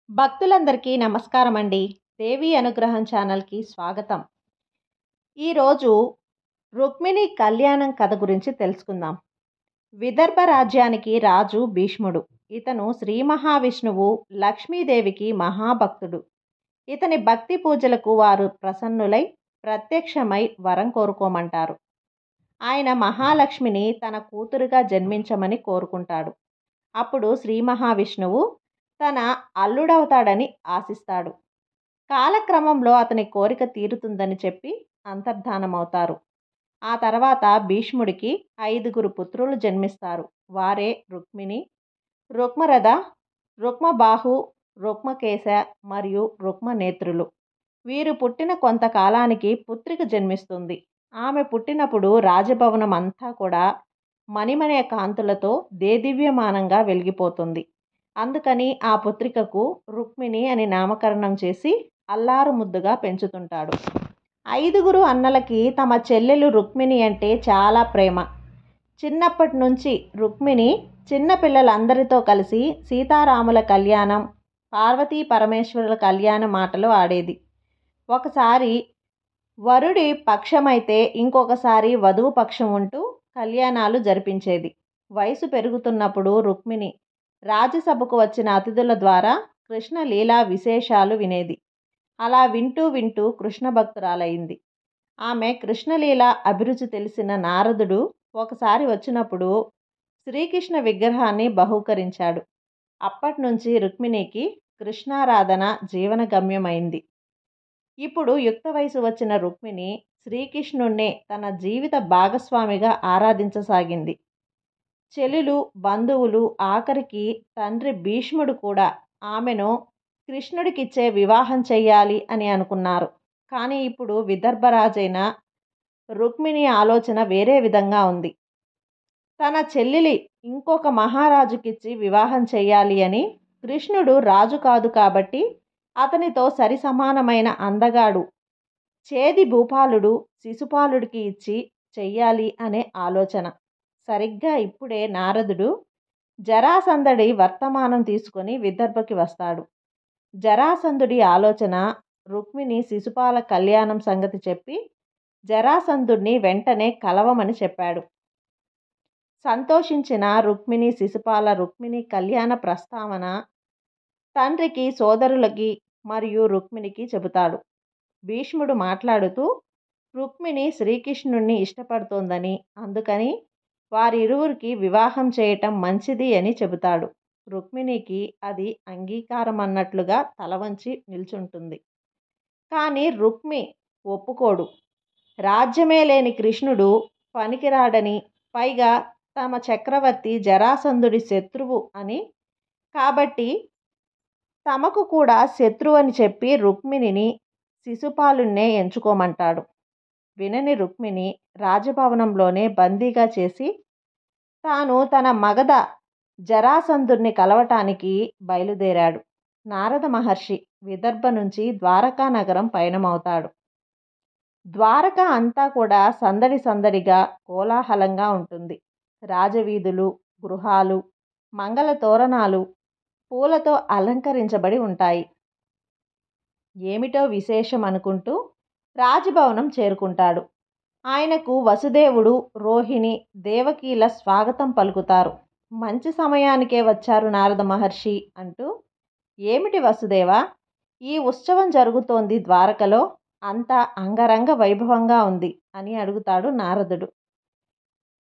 భక్తులందరికీ నమస్కారం అండి. దేవి అనుగ్రహం ఛానల్‌కి స్వాగతం. ఈరోజు రుక్మిణి కళ్యాణం కథ గురించి తెలుసుకుందాం. విదర్భ రాజ్యానికి రాజు భీష్ముడు. ఇతను శ్రీ మహావిష్ణువు, లక్ష్మీదేవికి మహాభక్తుడు. ఇతని భక్తి పూజలకు వారు ప్రసన్నులై ప్రత్యక్షమై వరం కోరుకోమంటారు. ఆయన మహాలక్ష్మిని తన కూతురుగా జన్మించమని కోరుకుంటాడు. అప్పుడు శ్రీ మహావిష్ణువు తన అల్లుడవుతాడని ఆశిస్తాడు. కాలక్రమంలో అతని కోరిక తీరుతుందని చెప్పి అంతర్ధానమవుతారు. ఆ తర్వాత భీష్ముడికి 5 పుత్రులు జన్మిస్తారు. వారే రుక్మిణి, రుక్మరథ, రుక్మబాహు, రుక్మకేశ మరియు రుక్మనేత్రులు. వీరు పుట్టిన కొంతకాలానికి పుత్రిక జన్మిస్తుంది. ఆమె పుట్టినప్పుడు రాజభవనం అంతా కూడా మణిమణి కాంతులతో దేదీప్యమానంగా వెలిగిపోతుంది. అందుకని ఆ పుత్రికకు రుక్మిణి అని నామకరణం చేసి అల్లారు ముద్దుగా పెంచుతుంటాడు. 5 అన్నలకి తమ చెల్లెలు రుక్మిణి అంటే చాలా ప్రేమ. చిన్నప్పటి నుంచి రుక్మిణి చిన్నపిల్లలందరితో కలిసి సీతారాముల కళ్యాణం, పార్వతీ పరమేశ్వరుల కళ్యాణం ఆటలు ఆడేది. ఒకసారి వరుడి పక్షమైతే ఇంకొకసారి వధువు పక్షం ఉంటూ కళ్యాణాలు జరిపించేది. వయసు పెరుగుతున్నప్పుడు రుక్మిణి రాజ్యసభకు వచ్చిన అతిథుల ద్వారా కృష్ణ లీలా విశేషాలు వినేది. అలా వింటూ వింటూ కృష్ణ భక్తురాలైంది. ఆమె కృష్ణలీల అభిరుచి తెలిసిన నారదుడు ఒకసారి వచ్చినప్పుడు శ్రీకృష్ణ విగ్రహాన్ని బహూకరించాడు. అప్పటి నుంచి రుక్మిణికి కృష్ణారాధన జీవన గమ్యమైంది. ఇప్పుడు యుక్త వయసు వచ్చిన రుక్మిణి శ్రీకృష్ణుణ్ణే తన జీవిత భాగస్వామిగా ఆరాధించసాగింది. చెలులు, బంధువులు, ఆఖరికి తండ్రి భీష్ముడు కూడా ఆమెను కృష్ణుడికిచ్చే వివాహం చెయ్యాలి అని అనుకున్నారు. కానీ ఇప్పుడు విదర్భరాజైన రుక్మిణి ఆలోచన వేరే విధంగా ఉంది. తన చెల్లెలి ఇంకొక మహారాజుకిచ్చి వివాహం చెయ్యాలి అని. కృష్ణుడు రాజు కాదు కాబట్టి అతనితో సరి సమానమైన అందగాడు చేది భూపాలుడు శిశుపాలుడికి ఇచ్చి చెయ్యాలి అనే ఆలోచన. సరిగ్గా ఇప్పుడే నారదుడు జరాసంధుడి వర్తమానం తీసుకొని విదర్భకి వస్తాడు. జరాసంధుడి ఆలోచన రుక్మిణి శిశుపాల కళ్యాణం సంగతి చెప్పి జరాసంధుడిని వెంటనే కలవమని చెప్పాడు. సంతోషించిన రుక్మిణి రుక్మిణి కళ్యాణ ప్రస్తావన తండ్రికి, సోదరులకి మరియు రుక్మిణికి చెబుతాడు. భీష్ముడు మాట్లాడుతూ రుక్మిణి శ్రీకృష్ణుణ్ణి ఇష్టపడుతోందని, అందుకని వారిరువురికి వివాహం చేయటం మంచిది అని చెబుతాడు. రుక్మిణికి అది అంగీకారం అన్నట్లుగా తల వంచి నిల్చుంటుంది. కానీ రుక్మి ఒప్పుకోడు. రాజ్యమే లేని కృష్ణుడు పనికిరాడని, పైగా తమ చక్రవర్తి జరాసంధుడి శత్రువు అని, కాబట్టి తమకు కూడా శత్రువు అని చెప్పి రుక్మిణిని శిశుపాలుణ్ణే ఎంచుకోమంటాడు. వినని రుక్మిణి రాజభవనంలోనే బందీగా చేసి తాను తన మగధ జరాసంధుడిని కలవటానికి బయలుదేరాడు. నారద మహర్షి విదర్భ నుంచి ద్వారకా నగరం పయనమవుతాడు. ద్వారక అంతా కూడా సందడి సందడిగా కోలాహలంగా ఉంటుంది. రాజవీధులు, గృహాలు, మంగళ తోరణాలు పూలతో అలంకరించబడి ఉంటాయి. ఏమిటో విశేషం అనుకుంటూ రాజభవనం చేరుకుంటాడు. ఆయనకు వసుదేవుడు, రోహిణి, దేవకీల స్వాగతం పలుకుతారు. మంచి సమయానికే వచ్చారు నారద మహర్షి అంటూ. ఏమిటి వసుదేవా, ఈ ఉత్సవం జరుగుతోంది ద్వారకలో, అంతా అంగరంగ వైభవంగా ఉంది అని అడుగుతాడు నారదుడు.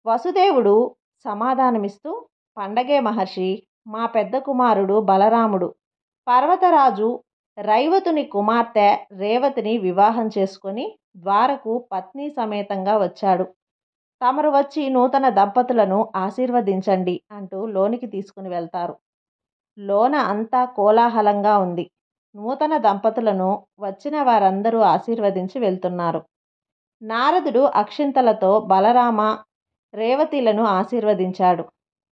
వసుదేవుడు సమాధానమిస్తూ, పండగే మహర్షి, మా పెద్ద కుమారుడు బలరాముడు పర్వతరాజు రైవతుని కుమార్తె రేవతిని వివాహం చేసుకొని ద్వారకు పత్ని సమేతంగా వచ్చాడు. తమరు వచ్చి నూతన దంపతులను ఆశీర్వదించండి అంటూ లోనికి తీసుకుని వెళ్తారు. లోన అంతా కోలాహలంగా ఉంది. నూతన దంపతులను వచ్చిన వారందరూ ఆశీర్వదించి వెళ్తున్నారు. నారదుడు అక్షింతలతో బలరామ, రేవతిలను ఆశీర్వదించాడు.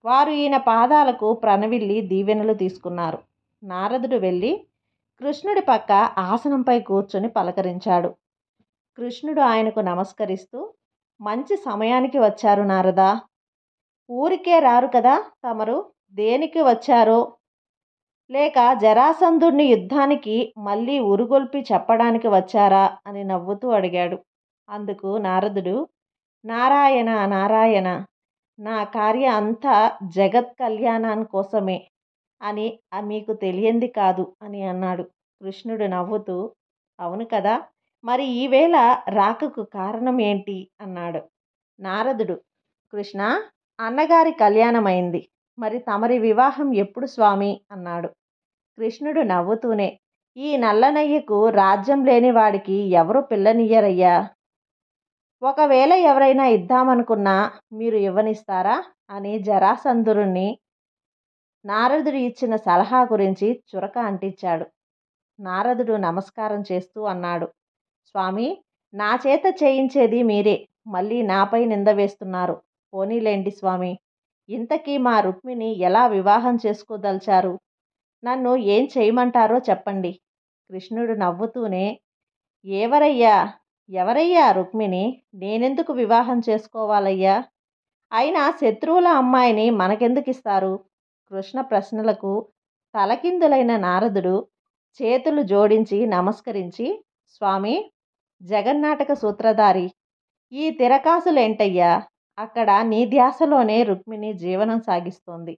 వారు ఈయన పాదాలకు ప్రణవిల్లి దీవెనలు తీసుకున్నారు. నారదుడు వెళ్ళి కృష్ణుడి పక్క ఆసనంపై కూర్చొని పలకరించాడు. కృష్ణుడు ఆయనకు నమస్కరిస్తూ, మంచి సమయానికి వచ్చారు నారదా. ఊరికే రారు కదా తమరు, దేనికి వచ్చారో లేక జరాసంధుడిని యుద్ధానికి మళ్ళీ ఉరుగొల్పి చెప్పడానికి వచ్చారా అని నవ్వుతూ అడిగాడు. అందుకు నారదుడు, నారాయణ నారాయణ, నా కార్య అంతా జగత్ కళ్యాణాని కోసమే అని మీకు తెలియంది కాదు అని అన్నాడు. కృష్ణుడు నవ్వుతూ, అవును కదా, మరి ఈవేళ రాకకు కారణం ఏంటి అన్నాడు. నారదుడు, కృష్ణ, అన్నగారి కళ్యాణమైంది, మరి తమరి వివాహం ఎప్పుడు స్వామి అన్నాడు. కృష్ణుడు నవ్వుతూనే, ఈ నల్లనయ్యకు రాజ్యం లేని వాడికి ఎవరు పిల్లనియ్యరయ్యా. ఒకవేళ ఎవరైనా ఇద్దామనుకున్నా మీరు ఇవ్వనిస్తారా అని జరాసంధుడిని నారదుడు ఇచ్చిన సలహా గురించి చురక అంటించాడు. నారదుడు నమస్కారం చేస్తూ అన్నాడు, స్వామి, నా చేత చేయించేది మీరే, మళ్ళీ నాపై నింద వేస్తున్నారు. పోనీలేండి స్వామి, ఇంతకీ మా రుక్మిణి ఎలా వివాహం చేసుకోదలిచారు? నన్ను ఏం చేయమంటారో చెప్పండి. కృష్ణుడు నవ్వుతూనే, ఎవరయ్యా రుక్మిణి? నేనెందుకు వివాహం చేసుకోవాలయ్యా? అయినా శత్రువుల అమ్మాయిని మనకెందుకు ఇస్తారు? కృష్ణ ప్రశ్నలకు తలకిందులైన నారదుడు చేతులు జోడించి నమస్కరించి, స్వామి, జగన్నాటక సూత్రధారి, ఈ తిరకాసులేంటయ్యా? అక్కడ నీ ధ్యాసలోనే రుక్మిణి జీవనం సాగిస్తోంది.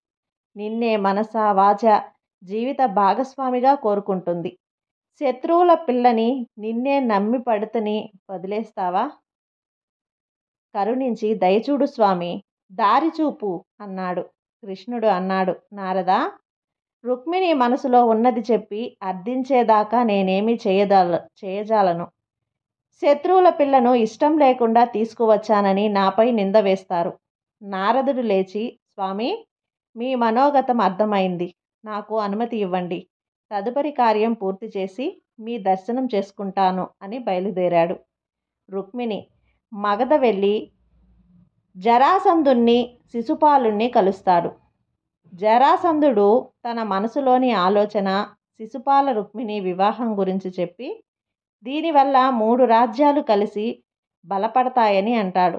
నిన్నే మనస వాచ జీవిత భాగస్వామిగా కోరుకుంటుంది. శత్రువుల పిల్లని నిన్నే నమ్మి పడుతని వదిలేస్తావా? కరుణించి దయచూడు స్వామి, దారి చూపు అన్నాడు. కృష్ణుడు అన్నాడు, నారదా, రుక్మిణి మనసులో ఉన్నది చెప్పి అర్థించేదాకా నేనేమీ చేయజాలను. శత్రువుల పిల్లను ఇష్టం లేకుండా తీసుకువచ్చానని నాపై నింద వేస్తారు. నారదుడు లేచి, స్వామి, మీ మనోగతం అర్థమైంది, నాకు అనుమతి ఇవ్వండి. తదుపరి కార్యం పూర్తి చేసి మీ దర్శనం చేసుకుంటాను అని బయలుదేరాడు. రుక్మిణి మగధ వెళ్ళి జరాసంధుణ్ణి శిశుపాలుణ్ణి కలుస్తాడు. జరాసంధుడు తన మనసులోని ఆలోచన శిశుపాల రుక్మిణి వివాహం గురించి చెప్పి, దీనివల్ల 3 రాజ్యాలు కలిసి బలపడతాయని అంటాడు.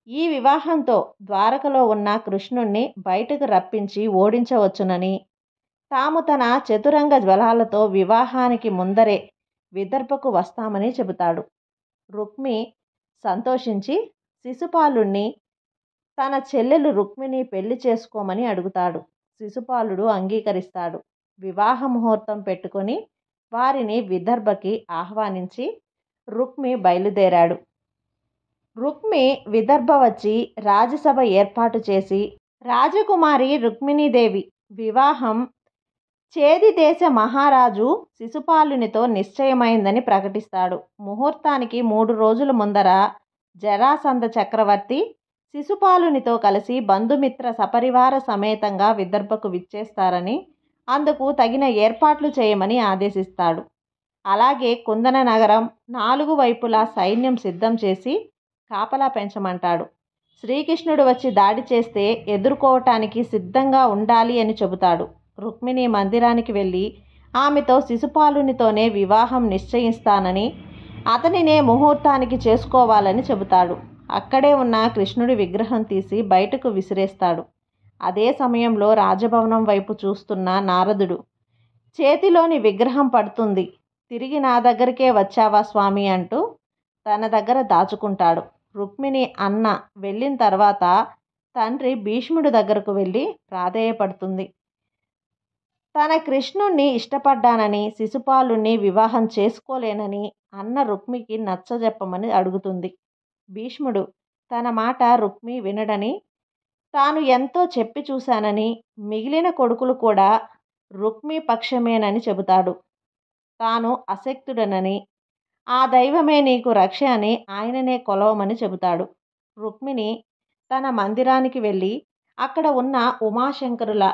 ఈ వివాహంతో ద్వారకలో ఉన్న కృష్ణుణ్ణి బయటకు రప్పించి ఓడించవచ్చునని, తాము తన చతురంగ జ్వలాలతో వివాహానికి ముందరే విదర్భకు వస్తామని చెబుతాడు. రుక్మి సంతోషించి శిశుపాలుణ్ణి తన చెల్లెలు రుక్మిణి పెళ్లి చేసుకోమని అడుగుతాడు. శిశుపాలుడు అంగీకరిస్తాడు. వివాహ ముహూర్తం పెట్టుకొని వారిని విదర్భకి ఆహ్వానించి రుక్మి బయలుదేరాడు. రుక్మి విదర్భ వచ్చి రాజసభ ఏర్పాటు చేసి రాజకుమారి రుక్మిణీదేవి వివాహం చేది దేశ మహారాజు శిశుపాలునితో నిశ్చయమైందని ప్రకటిస్తాడు. ముహూర్తానికి 3 రోజుల ముందర జరాసంధ చక్రవర్తి శిశుపాలునితో కలిసి బంధుమిత్ర సపరివార సమేతంగా విదర్భకు విచ్చేస్తారని, అందుకు తగిన ఏర్పాట్లు చేయమని ఆదేశిస్తాడు. అలాగే కుందన నగరం 4 వైపులా సైన్యం సిద్ధం చేసి కాపలా పెంచమంటాడు. శ్రీకృష్ణుడు వచ్చి దాడి చేస్తే ఎదుర్కోవటానికి సిద్ధంగా ఉండాలి అని చెబుతాడు. రుక్మిణి మందిరానికి వెళ్ళి ఆమెతో శిశుపాలునితోనే వివాహం నిశ్చయిస్తానని, అతనినే ముహూర్తానికి చేసుకోవాలని చెబుతాడు. అక్కడే ఉన్న కృష్ణుడి విగ్రహం తీసి బయటకు విసిరేస్తాడు. అదే సమయంలో రాజభవనం వైపు చూస్తున్న నారదుడు చేతిలోని విగ్రహం పడుతుంది. తిరిగి నా దగ్గరికే వచ్చావా స్వామి అంటూ తన దగ్గర దాచుకుంటాడు. రుక్మిణి అన్న వెళ్ళిన తర్వాత తండ్రి భీష్ముడి దగ్గరకు వెళ్ళి ప్రాధేయపడుతుంది. తన కృష్ణుణ్ణి ఇష్టపడ్డానని, శిశుపాలుణ్ణి వివాహం చేసుకోలేనని అన్న రుక్మికి నచ్చజెప్పమని అడుగుతుంది. భీష్ముడు తన మాట రుక్మి వినడని, తాను ఎంతో చెప్పి చూశానని, మిగిలిన కొడుకులు కూడా రుక్మి పక్షమేనని చెబుతాడు. తాను అశక్తుడనని, ఆ దైవమే నీకు రక్ష అని ఆయననే కొలవమని చెబుతాడు. రుక్మిణి తన మందిరానికి వెళ్ళి అక్కడ ఉన్న ఉమాశంకరుల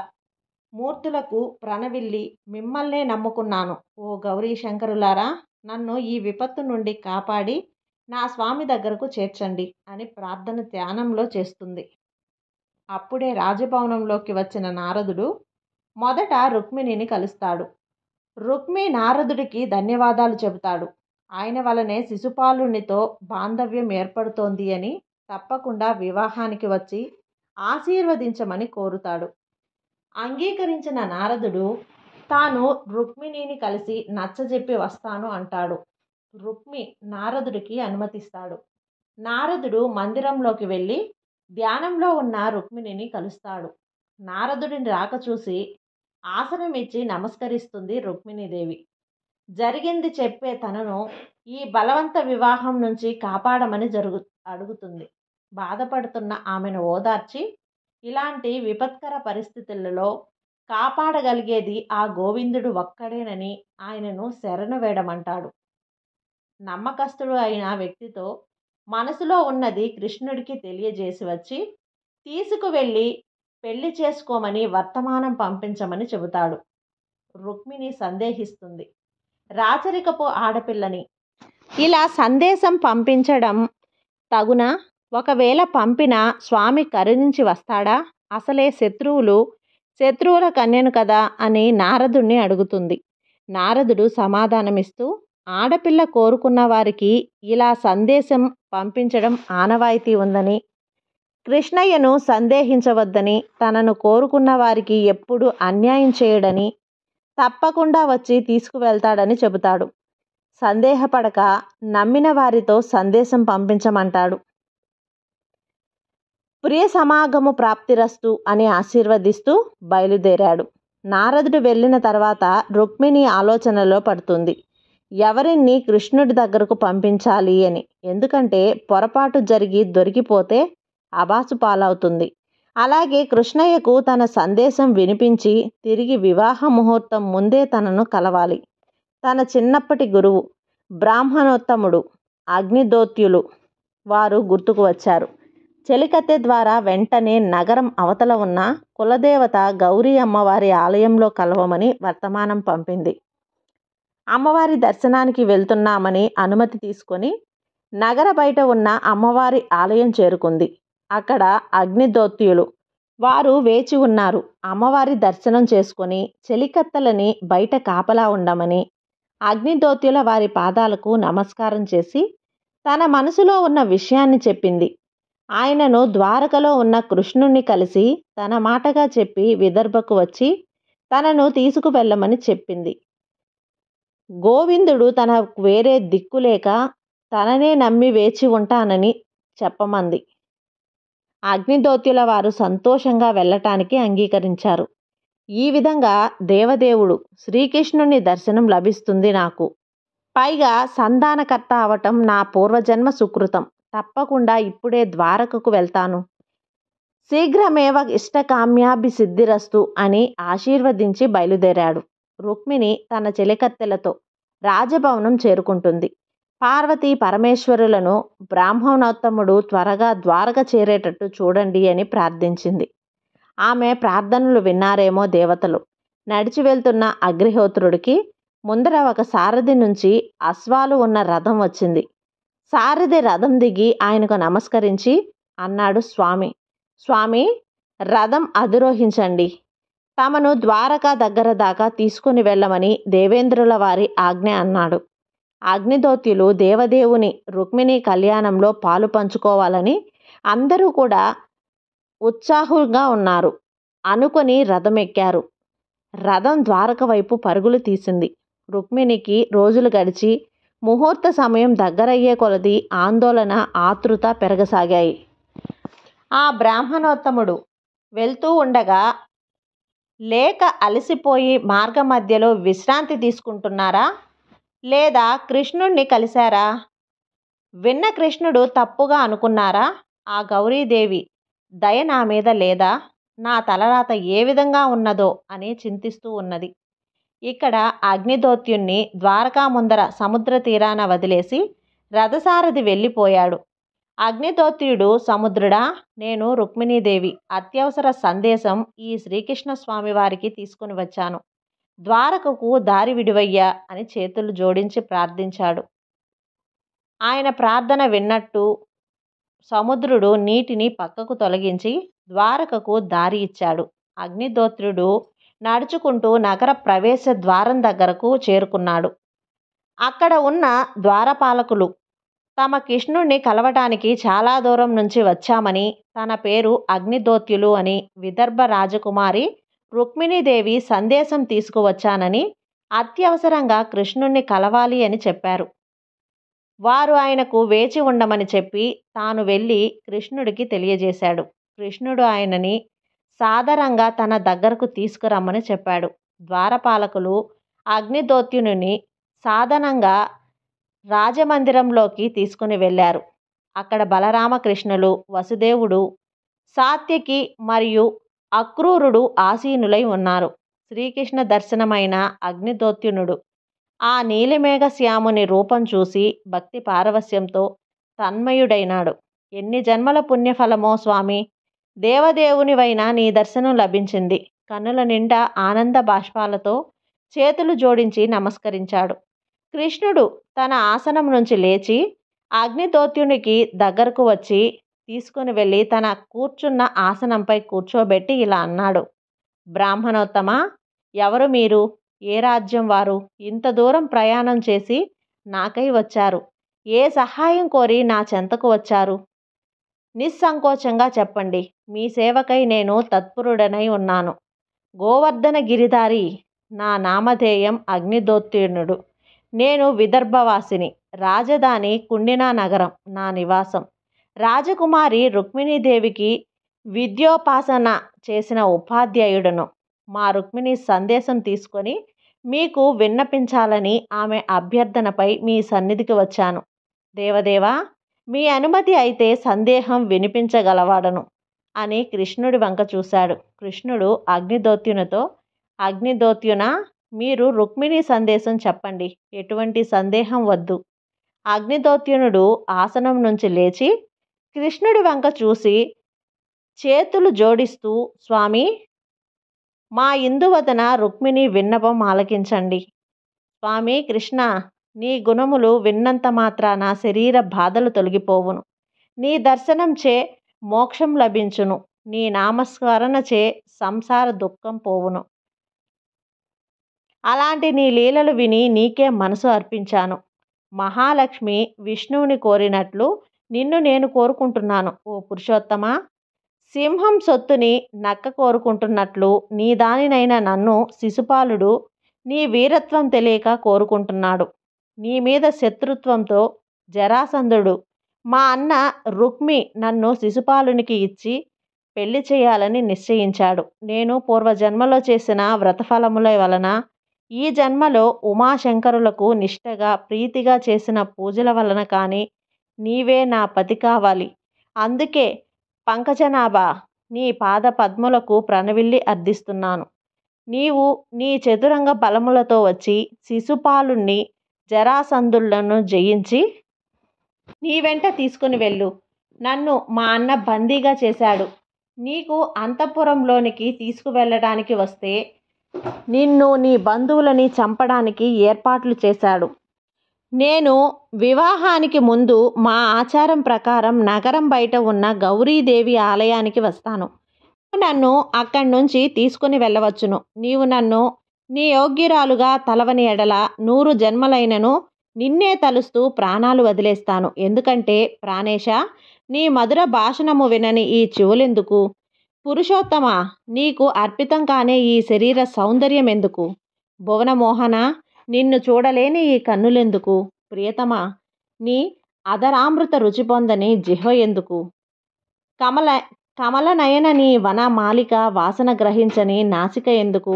మూర్తులకు ప్రణవిల్లి, మిమ్మల్నే నమ్ముకున్నాను ఓ గౌరీ శంకరులారా, నన్ను ఈ విపత్తు నుండి కాపాడి నా స్వామి దగ్గరకు చేర్చండి అని ప్రార్థన ధ్యానంలో చేస్తుంది. అప్పుడే రాజభవనంలోకి వచ్చిన నారదుడు మొదట రుక్మిణిని కలుస్తాడు. రుక్మి నారదుడికి ధన్యవాదాలు చెబుతాడు. ఆయన వలనే శిశుపాలునితో బాంధవ్యం ఏర్పడుతోంది అని, తప్పకుండా వివాహానికి వచ్చి ఆశీర్వదించమని కోరుతాడు. అంగీకరించిన నారదుడు తాను రుక్మిణిని కలిసి నచ్చజెప్పి వస్తాను అంటాడు. రుక్మి నారదుడికి అనుమతిస్తాడు. నారదుడు మందిరంలోకి వెళ్ళి ధ్యానంలో ఉన్న రుక్మిణిని కలుస్తాడు. నారదుడిని రాక చూసి ఆసనం ఇచ్చి నమస్కరిస్తుంది రుక్మిణీదేవి. జరిగింది చెప్పే తనను ఈ బలవంత వివాహం నుంచి కాపాడమని అడుగుతుంది. బాధపడుతున్న ఆమెను ఓదార్చి, ఇలాంటి విపత్కర పరిస్థితులలో కాపాడగలిగేది ఆ గోవిందుడు ఒక్కడేనని ఆయనను శరణు వేడమంటాడు. నమ్మకస్తుడు అయిన వ్యక్తితో మనసులో ఉన్నది కృష్ణుడికి తెలియజేసి వచ్చి తీసుకువెళ్ళి పెళ్లి చేసుకోమని వర్తమానం పంపించమని చెబుతాడు. రుక్మిణి సందేహిస్తుంది. రాచరికపు ఆడపిల్లని ఇలా సందేశం పంపించడం తగునా? ఒకవేళ పంపినా స్వామి కరుణించి వస్తాడా? అసలే శత్రువుల కన్యను కదా అని నారదుణ్ణి అడుగుతుంది. నారదుడు సమాధానమిస్తూ, ఆడపిల్ల కోరుకున్న వారికి ఇలా సందేశం పంపించడం ఆనవాయితీ ఉందని, కృష్ణయ్యను సందేహించవద్దని, తనను కోరుకున్న వారికి ఎప్పుడూ అన్యాయం చేయడని, తప్పకుండా వచ్చి తీసుకువెళ్తాడని చెబుతాడు. సందేహపడక నమ్మిన వారితో సందేశం పంపించమంటాడు. ప్రియ సమాగము ప్రాప్తిరస్తు అని ఆశీర్వదిస్తూ బయలుదేరాడు. నారదుడు వెళ్ళిన తర్వాత రుక్మిణి ఆలోచనలో పడుతుంది. ఎవరిని కృష్ణుడి దగ్గరకు పంపించాలి అని. ఎందుకంటే పొరపాటు జరిగి దొరికిపోతే అబాసు పాలవుతుంది. అలాగే కృష్ణయ్యకు తన సందేశం వినిపించి తిరిగి వివాహ ముహూర్తం ముందే తనను కలవాలి. తన చిన్నప్పటి గురువు బ్రాహ్మణోత్తముడు అగ్నిదోత్యులు వారు గుర్తుకు వచ్చారు. చెలికత్తె ద్వారా వెంటనే నగరం అవతల ఉన్న కులదేవత గౌరీ అమ్మవారి ఆలయంలో కలవమని వర్తమానం పంపింది. అమ్మవారి దర్శనానికి వెళ్తున్నామని అనుమతి తీసుకొని నగర బయట ఉన్న అమ్మవారి ఆలయం చేరుకుంది. అక్కడ అగ్నిదోత్యులు వారు వేచి ఉన్నారు. అమ్మవారి దర్శనం చేసుకొని చెలికత్తెలని బయట కాపలా ఉండమని అగ్నిదోత్యుల వారి పాదాలకు నమస్కారం చేసి తన మనసులో ఉన్న విషయాన్ని చెప్పింది. ఆయనను ద్వారకలో ఉన్న కృష్ణుణ్ణి కలిసి తన మాటగా చెప్పి విదర్భకు వచ్చి తనను తీసుకువెళ్ళమని చెప్పింది. గోవిందుడు తనకు వేరే దిక్కులేక తననే నమ్మి వేచి ఉంటానని చెప్పమంది. అగ్నిదోత్యుల వారు సంతోషంగా వెళ్ళటానికి అంగీకరించారు. ఈ విధంగా దేవదేవుడు శ్రీకృష్ణుని దర్శనం లభిస్తుంది నాకు. పైగా సంధానకర్త అవటం నా పూర్వజన్మ సుకృతం. తప్పకుండా ఇప్పుడే ద్వారకకు వెళ్తాను. శీఘ్రమేవ ఇష్టకామ్యాభిసిద్ధిరస్తు అని ఆశీర్వదించి బయలుదేరాడు. రుక్మిణి తన చెలికత్తెలతో రాజభవనం చేరుకుంటుంది. పార్వతీ పరమేశ్వరులను బ్రాహ్మణోత్తముడు త్వరగా ద్వారక చేరేటట్టు చూడండి అని ప్రార్థించింది. ఆమె ప్రార్థనలు విన్నారేమో దేవతలు. నడిచి వెళ్తున్న అగ్నిహోత్రుడికి ముందర ఒక సారథి నుంచి అశ్వాలు ఉన్న రథం వచ్చింది. సారథి రథం దిగి ఆయనకు నమస్కరించి అన్నాడు, స్వామి రథం అధిరోహించండి. తమను ద్వారకా దగ్గర దాకా తీసుకుని వెళ్ళమని దేవేంద్రుల వారి ఆజ్ఞ అన్నాడు. అగ్నిదోత్యులు దేవదేవుని రుక్మిణి కళ్యాణంలో పాలు పంచుకోవాలని అందరూ కూడా ఉత్సాహంగా ఉన్నారు అనుకొని రథం ఎక్కారు. రథం ద్వారక వైపు పరుగులు తీసింది. రుక్మిణికి రోజులు గడిచి ముహూర్త సమయం దగ్గరయ్యే కొలది ఆందోళన ఆతృత పెరగసాగాయి. ఆ బ్రాహ్మణోత్తముడు వెళ్తూ ఉండగా లేక అలసిపోయి మార్గ మధ్యలో విశ్రాంతి తీసుకుంటున్నారా, లేదా కృష్ణుణ్ణి కలిశారా? విన్న కృష్ణుడు తప్పుగా అనుకున్నారా? ఆ గౌరీదేవి దయ నా మీద లేదా? నా తలరాత ఏ విధంగా ఉన్నదో అని చింతిస్తూ ఉన్నది. ఇక్కడ అగ్నిదోత్యుణ్ణి ద్వారకా ముందర సముద్ర తీరాన వదిలేసి రథసారథి వెళ్ళిపోయాడు. అగ్నిదోత్యుడు, సముద్రుడా, నేను రుక్మిణీదేవి అత్యవసర సందేశం ఈ శ్రీకృష్ణ స్వామి వారికి తీసుకుని వచ్చాను. ద్వారకకు దారి విడివయ్యా అని చేతులు జోడించి ప్రార్థించాడు. ఆయన ప్రార్థన విన్నట్టు సముద్రుడు నీటిని పక్కకు తొలగించి ద్వారకకు దారి ఇచ్చాడు. అగ్నిదోత్రుడు నడుచుకుంటూ నగర ప్రవేశ ద్వారం దగ్గరకు చేరుకున్నాడు. అక్కడ ఉన్న ద్వారపాలకులు తమ కృష్ణుణ్ణి కలవటానికి చాలా దూరం నుంచి వచ్చామని, తన పేరు అగ్నిదోత్యులు అని విదర్భ రాజకుమారి రుక్మిణీదేవి సందేశం తీసుకువచ్చానని అత్యవసరంగా కృష్ణుణ్ణి కలవాలి అని చెప్పారు. వారు ఆయనకు వేచి ఉండమని చెప్పి తాను వెళ్ళి కృష్ణుడికి తెలియజేశాడు. కృష్ణుడు ఆయనని సాదరంగా తన దగ్గరకు తీసుకురమ్మని చెప్పాడు. ద్వారపాలకులు అగ్నిదోత్యుని సాధనంగా రాజమందిరంలోకి తీసుకుని వెళ్ళారు. అక్కడ బలరామకృష్ణులు, వసుదేవుడు, సాత్యకి మరియు అక్రూరుడు ఆసీనులై ఉన్నారు. శ్రీకృష్ణ దర్శనమైన అగ్నిదోత్యునుడు ఆ నీలిమేఘ శ్యాముని రూపం చూసి భక్తి పారవస్యంతో తన్మయుడైనాడు. ఎన్ని జన్మల పుణ్యఫలమో స్వామి, దేవదేవునివైనా నీ దర్శనం లభించింది. కన్నుల నిండా ఆనంద బాష్పాలతో చేతులు జోడించి నమస్కరించాడు. కృష్ణుడు తన ఆసనం నుంచి లేచి అగ్నిదోత్యునికి దగ్గరకు వచ్చి తీసుకుని వెళ్ళి తన కూర్చున్న ఆసనంపై కూర్చోబెట్టి ఇలా అన్నాడు: బ్రాహ్మణోత్తమ, ఎవరు మీరు? ఏ రాజ్యం వారు? ఇంత దూరం ప్రయాణం చేసి నాకై వచ్చారు. ఏ సహాయం కోరి నా చెంతకు వచ్చారు? నిస్సంకోచంగా చెప్పండి. మీ సేవకై నేను తత్పరుడనై ఉన్నాను. గోవర్ధన గిరిధారి. నా నామధేయం అగ్నిదోత్యునుడు. నేను విదర్భవాసిని. రాజధాని కుండినా నగరం నా నివాసం. రాజకుమారి రుక్మిణీదేవికి విద్యోపాసన చేసిన ఉపాధ్యాయుడను. మా రుక్మిణి సందేశం తీసుకొని మీకు విన్నపించాలని ఆమె అభ్యర్థనపై మీ సన్నిధికి వచ్చాను. దేవదేవా, మీ అనుమతి అయితే సందేహం వినిపించగలవాడను అని కృష్ణుడి వంక చూశాడు. కృష్ణుడు అగ్నిదోత్యునితో, అగ్నిదోత్యునా, మీరు రుక్మిణి సందేశం చెప్పండి. ఎటువంటి సందేహం వద్దు. అగ్నిదోత్యునుడు ఆసనం నుంచి లేచి కృష్ణుడి వంక చూసి చేతులు జోడిస్తూ, స్వామి, మా ఇందువదన రుక్మిణి విన్నపం ఆలకించండి. స్వామి కృష్ణ, నీ గుణములు విన్నంత మాత్రాన శరీర బాధలు తొలగిపోవును. నీ దర్శనం చే మోక్షం లభించును. నీ నామస్మరణ చే సంసార దుఃఖం పోవును. అలాంటి నీ లీలలు విని నీకే మనసు అర్పించాను. మహాలక్ష్మి విష్ణువుని కోరినట్లు నిన్ను నేను కోరుకుంటున్నాను. ఓ పురుషోత్తమ, సింహం సొత్తుని నక్క కోరుకుంటున్నట్లు నీ దానినైన నన్ను శిశుపాలుడు నీ వీరత్వం తెలియక కోరుకుంటున్నాడు. నీ మీద శత్రుత్వంతో జరాసంధుడు మా అన్న రుక్మి నన్ను శిశుపాలునికి ఇచ్చి పెళ్లి చేయాలని నిశ్చయించాడు. నేను పూర్వజన్మలో చేసిన వ్రతఫలముల వలన, ఈ జన్మలో ఉమాశంకరులకు నిష్టగా ప్రీతిగా చేసిన పూజల వలన కానీ నీవే నా పతి కావాలి. అందుకే పంకజనాభా, నీ పాద పద్ములకు ప్రణవిల్లి అర్థిస్తున్నాను. నీవు నీ చతురంగ బలములతో వచ్చి శిశుపాలుణ్ణి జరాసంధులను జయించి నీ వెంట తీసుకుని వెళ్ళు. నన్ను మా అన్న బందీగా చేశాడు. నీకు అంతఃపురంలోనికి తీసుకువెళ్ళడానికి వస్తే నిన్ను నీ బంధువులని చంపడానికి ఏర్పాట్లు చేశాడు. నేను వివాహానికి ముందు మా ఆచారం ప్రకారం నగరం బయట ఉన్న గౌరీదేవి ఆలయానికి వస్తాను. నన్ను అక్కడి నుంచి తీసుకుని వెళ్ళవచ్చును. నీవు నన్ను నీ యోగ్యురాలుగా తలవని ఎడల 100 జన్మలైనను నిన్నే తలుస్తూ ప్రాణాలు వదిలేస్తాను. ఎందుకంటే ప్రాణేశ, నీ మధుర భాషణము వినని ఈ చెవులెందుకు? పురుషోత్తమ, నీకు అర్పితం కానే ఈ శరీర సౌందర్యం ఎందుకు? భువనమోహన, నిన్ను చూడలేని ఈ కన్నులెందుకు? ప్రియతమా, నీ అధరామృత రుచి పొందని జిహ్వ ఎందుకు? కమలనయన నీ వన మాలిక వాసన గ్రహించని నాసిక ఎందుకు?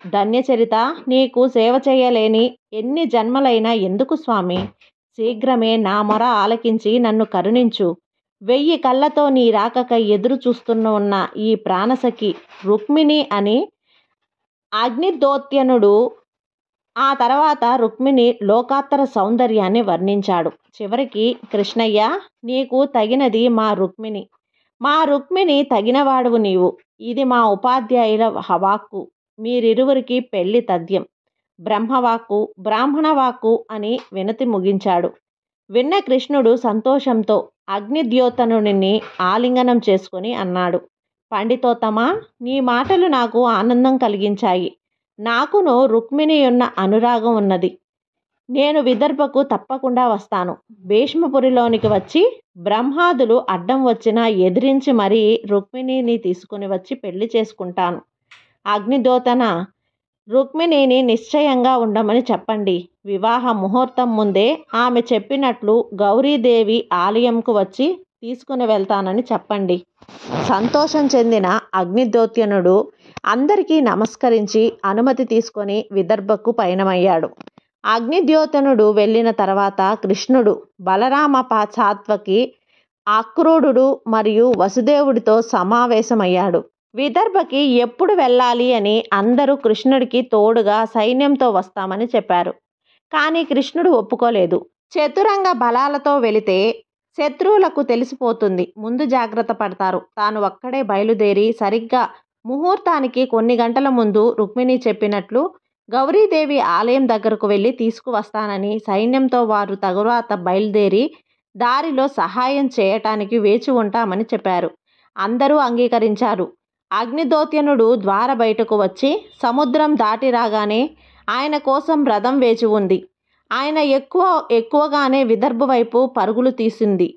ధన్యచరిత, నీకు సేవ చేయలేని ఎన్ని జన్మలైనా ఎందుకు స్వామి? శీఘ్రమే నా మొర ఆలకించి నన్ను కరుణించు. 1000 కళ్ళతో నీ రాకకై ఎదురు చూస్తున్న ఈ ప్రాణసఖి రుక్మిణి అని అగ్నిదోత్యనుడు ఆ తర్వాత రుక్మిణి లోకాత్తర సౌందర్యాన్ని వర్ణించాడు. చివరికి, కృష్ణయ్య, నీకు తగినది మా రుక్మిణి. మా రుక్మిణి తగినవాడువు నీవు. ఇది మా ఉపాధ్యాయుల వాక్కు. మీరిరువురికి పెళ్లి తథ్యం. బ్రహ్మవాక్కు, బ్రాహ్మణవాక్కు అని వినతి ముగించాడు. విన్న కృష్ణుడు సంతోషంతో అగ్నిద్యోతనుడిని ఆలింగనం చేసుకుని అన్నాడు: పండితోత్తమా, నీ మాటలు నాకు ఆనందం కలిగించాయి. నాకును రుక్మిణి ఉన్న అనురాగం ఉన్నది. నేను విదర్భకు తప్పకుండా వస్తాను. భీష్మపురిలోనికి వచ్చి బ్రహ్మాదులు అడ్డం వచ్చినా ఎదిరించి మరీ రుక్మిణిని తీసుకుని వచ్చి పెళ్లి చేసుకుంటాను. అగ్నిదోతన రుక్మిణిని నిశ్చయంగా ఉండమని చెప్పండి. వివాహ ముహూర్తం ముందే ఆమె చెప్పినట్లు గౌరీదేవి ఆలయంకు వచ్చి తీసుకుని వెళ్తానని చెప్పండి. సంతోషం చెందిన అగ్నిదోత్యనుడు అందరికీ నమస్కరించి అనుమతి తీసుకొని విదర్భకు పయనమయ్యాడు. అగ్నిద్యోతనుడు వెళ్ళిన తర్వాత కృష్ణుడు బలరామ సాత్వకి ఆక్రూఢుడు మరియు వసుదేవుడితో సమావేశమయ్యాడు. విదర్భకి ఎప్పుడు వెళ్ళాలి అని అందరూ కృష్ణుడికి తోడుగా సైన్యంతో వస్తామని చెప్పారు. కానీ కృష్ణుడు ఒప్పుకోలేదు. చతురంగ బలాలతో వెళితే శత్రువులకు తెలిసిపోతుంది, ముందు జాగ్రత్త పడతారు. తాను ఒక్కడే బయలుదేరి సరిగ్గా ముహూర్తానికి కొన్ని గంటల ముందు రుక్మిణి చెప్పినట్లు గౌరీదేవి ఆలయం దగ్గరకు వెళ్ళి తీసుకువస్తానని సైన్యంతో వారు తరువాత బయలుదేరి దారిలో సహాయం చేయటానికి వేచి ఉంటామని చెప్పారు. అందరూ అంగీకరించారు. అగ్నిదోత్యనుడు ద్వార బయటకు వచ్చి సముద్రం దాటి రాగానే ఆయన కోసం రథం వేచి ఉంది. ఆయన ఎక్కువగానే విదర్భ వైపు పరుగులు తీసింది.